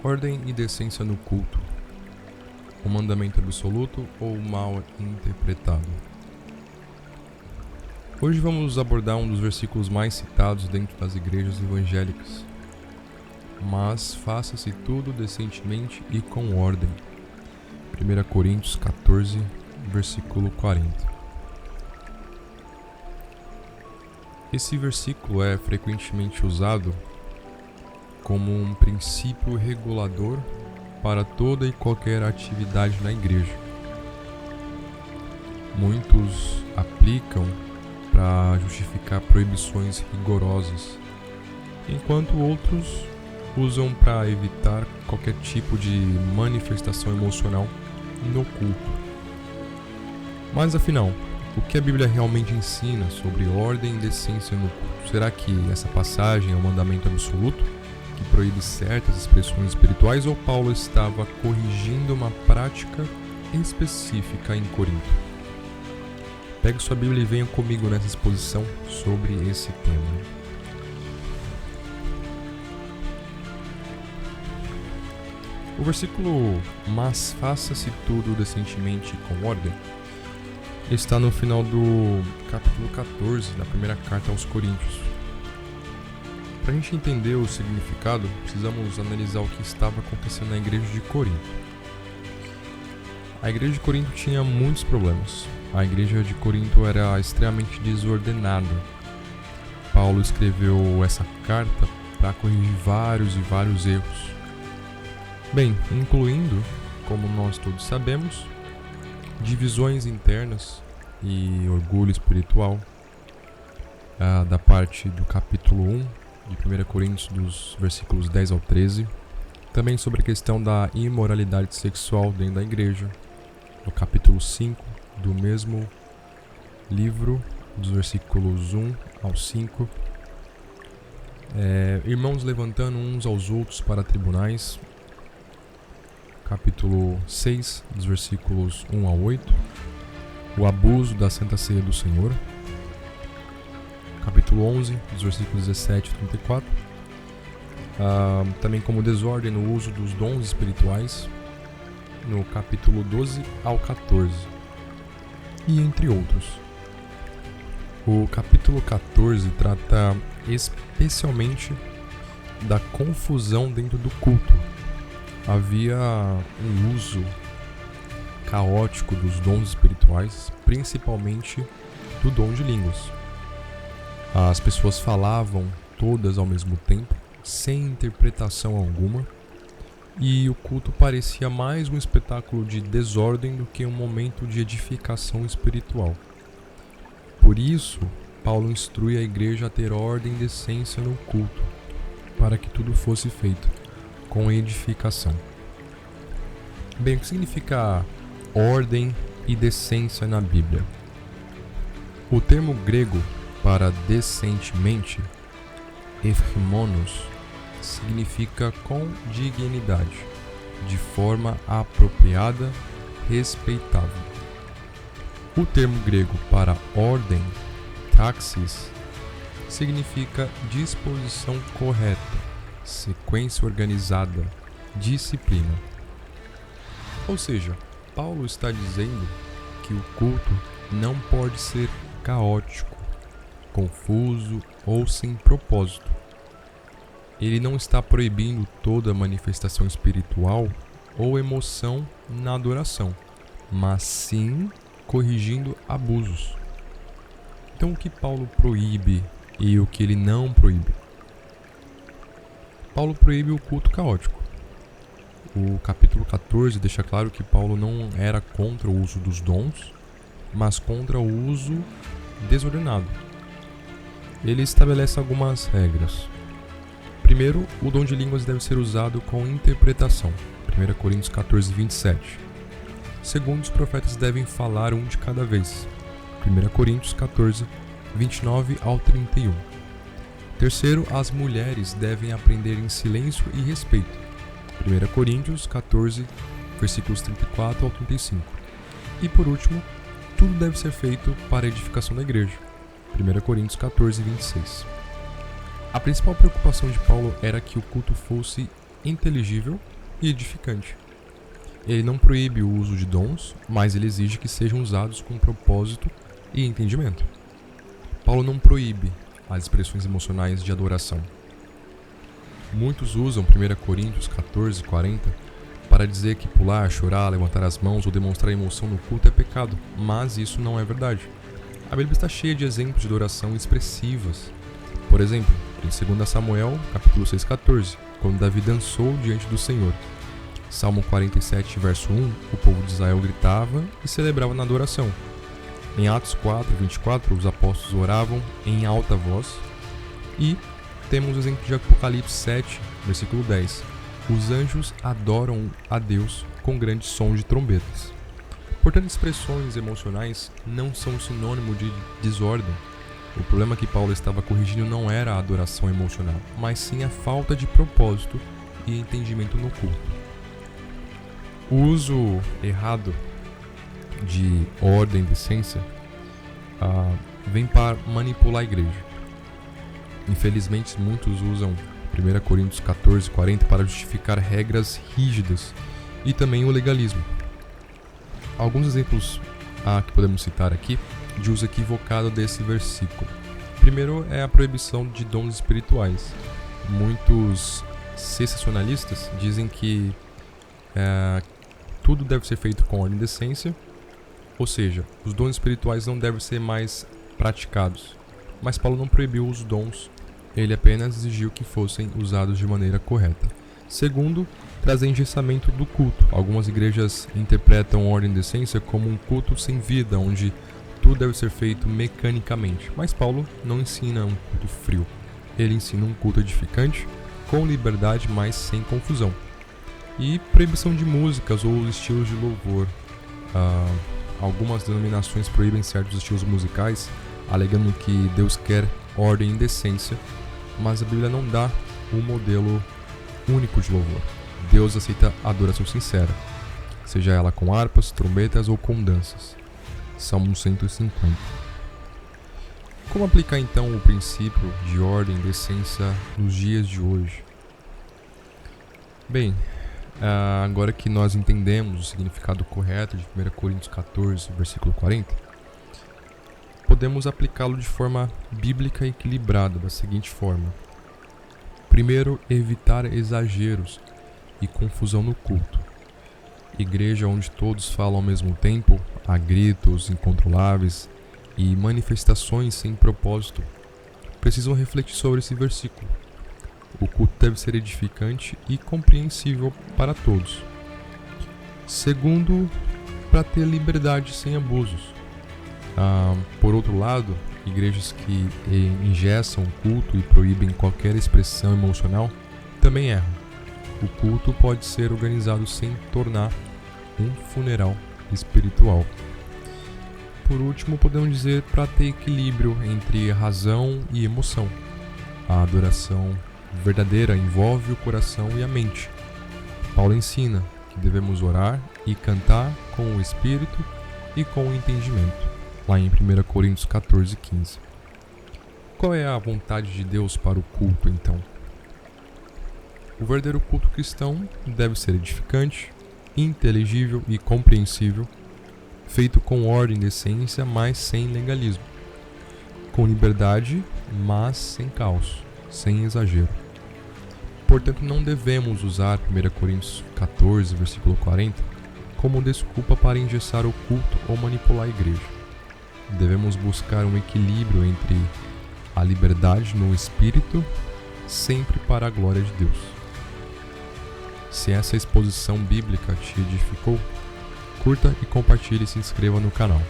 Ordem e decência no culto. O mandamento absoluto ou mal interpretado? Hoje vamos abordar um dos versículos mais citados dentro das igrejas evangélicas. Mas faça-se tudo decentemente e com ordem. 1 Coríntios 14, versículo 40. Esse versículo é frequentemente usado como um princípio regulador para toda e qualquer atividade na igreja. Muitos aplicam para justificar proibições rigorosas, enquanto outros usam para evitar qualquer tipo de manifestação emocional no culto. Mas afinal, o que a Bíblia realmente ensina sobre ordem e decência no culto? Será que essa passagem é um mandamento absoluto que proíbe certas expressões espirituais, ou Paulo estava corrigindo uma prática específica em Corinto? Pegue sua Bíblia e venha comigo nessa exposição sobre esse tema. O versículo "mas faça-se tudo decentemente e com ordem" está no final do capítulo 14 da primeira carta aos Coríntios. Para a gente entender o significado, precisamos analisar o que estava acontecendo na igreja de Corinto. A igreja de Corinto tinha muitos problemas. A igreja de Corinto era extremamente desordenada. Paulo escreveu essa carta para corrigir vários erros. Bem, incluindo, como nós todos sabemos, divisões internas e orgulho espiritual, da parte do capítulo 1 de 1 Coríntios, dos versículos 10 ao 13, também sobre a questão da imoralidade sexual dentro da igreja, no capítulo 5 do mesmo livro, dos versículos 1 ao 5, irmãos levantando uns aos outros para tribunais, capítulo 6, dos versículos 1 ao 8, o abuso da Santa Ceia do Senhor, capítulo 11, dos versículos 17 a 34, também como desordem no uso dos dons espirituais, no capítulo 12 ao 14, e entre outros. O capítulo 14 trata especialmente da confusão dentro do culto. Havia um uso caótico dos dons espirituais, principalmente do dom de línguas. As pessoas falavam todas ao mesmo tempo, sem interpretação alguma, e o culto parecia mais um espetáculo de desordem do que um momento de edificação espiritual. Por isso, Paulo instrui a igreja a ter ordem e decência no culto, para que tudo fosse feito com edificação. Bem, o que significa ordem e decência na Bíblia? O termo grego para decentemente, ephrimonos, significa com dignidade, de forma apropriada, respeitável. O termo grego para ordem, taxis, significa disposição correta, sequência organizada, disciplina. Ou seja, Paulo está dizendo que o culto não pode ser caótico, confuso ou sem propósito. Ele não está proibindo toda manifestação espiritual ou emoção na adoração, mas sim corrigindo abusos. Então, o que Paulo proíbe e o que ele não proíbe? Paulo proíbe o culto caótico. O capítulo 14 deixa claro que Paulo não era contra o uso dos dons, mas contra o uso desordenado. Ele estabelece algumas regras. Primeiro, o dom de línguas deve ser usado com interpretação. 1 Coríntios 14, 27. Segundo, os profetas devem falar um de cada vez. 1 Coríntios 14, 29 ao 31. Terceiro, as mulheres devem aprender em silêncio e respeito. 1 Coríntios 14, versículos 34 ao 35. E por último, tudo deve ser feito para a edificação da igreja. 1 Coríntios 14, 26. A principal preocupação de Paulo era que o culto fosse inteligível e edificante. Ele não proíbe o uso de dons, mas ele exige que sejam usados com propósito e entendimento. Paulo não proíbe as expressões emocionais de adoração. Muitos usam 1 Coríntios 14:40 para dizer que pular, chorar, levantar as mãos ou demonstrar emoção no culto é pecado, mas isso não é verdade. A Bíblia está cheia de exemplos de adoração expressivas. Por exemplo, em 2 Samuel, capítulo 6:14, quando Davi dançou diante do Senhor. Salmo 47, verso 1, o povo de Israel gritava e celebrava na adoração. Em Atos 4:24, os apóstolos oravam em alta voz. E temos o exemplo de Apocalipse 7, versículo 10. Os anjos adoram a Deus com grande som de trombetas. Portanto, expressões emocionais não são sinônimo de desordem. O problema que Paulo estava corrigindo não era a adoração emocional, mas sim a falta de propósito e entendimento no culto. O uso errado de ordem e decência vem para manipular a igreja. Infelizmente, muitos usam 1 Coríntios 14:40 para justificar regras rígidas e também o legalismo. Alguns exemplos que podemos citar aqui de uso equivocado desse versículo. Primeiro é a proibição de dons espirituais. Muitos sensacionalistas dizem que tudo deve ser feito com ordem e decência, ou seja, os dons espirituais não devem ser mais praticados. Mas Paulo não proibiu os dons, ele apenas exigiu que fossem usados de maneira correta. Segundo, trazer engessamento do culto. Algumas igrejas interpretam ordem e decência como um culto sem vida, onde tudo deve ser feito mecanicamente. Mas Paulo não ensina um culto frio. Ele ensina um culto edificante, com liberdade, mas sem confusão. E proibição de músicas ou estilos de louvor. Algumas denominações proíbem certos estilos musicais, alegando que Deus quer ordem e decência, mas a Bíblia não dá um modelo único de louvor. Deus aceita a adoração sincera, seja ela com harpas, trombetas ou com danças. Salmo 150. Como aplicar então o princípio de ordem e decência nos dias de hoje? Bem, agora que nós entendemos o significado correto de 1 Coríntios 14, versículo 40, podemos aplicá-lo de forma bíblica e equilibrada da seguinte forma. Primeiro, evitar exageros e confusão no culto. Igreja onde todos falam ao mesmo tempo, há gritos incontroláveis e manifestações sem propósito, precisam refletir sobre esse versículo. O culto deve ser edificante e compreensível para todos. Segundo, para ter liberdade sem abusos. Por outro lado, igrejas que engessam o culto e proíbem qualquer expressão emocional também erram. O culto pode ser organizado sem tornar um funeral espiritual. Por último, podemos dizer para ter equilíbrio entre razão e emoção. A adoração verdadeira envolve o coração e a mente. Paulo ensina que devemos orar e cantar com o espírito e com o entendimento, lá em 1 Coríntios 14:15. Qual é a vontade de Deus para o culto, então? O verdadeiro culto cristão deve ser edificante, inteligível e compreensível, feito com ordem e decência, mas sem legalismo, com liberdade, mas sem caos, sem exagero. Portanto, não devemos usar 1 Coríntios 14, versículo 40, como desculpa para engessar o culto ou manipular a igreja. Devemos buscar um equilíbrio entre a liberdade no espírito, sempre para a glória de Deus. Se essa exposição bíblica te edificou, curta e compartilhe e se inscreva no canal.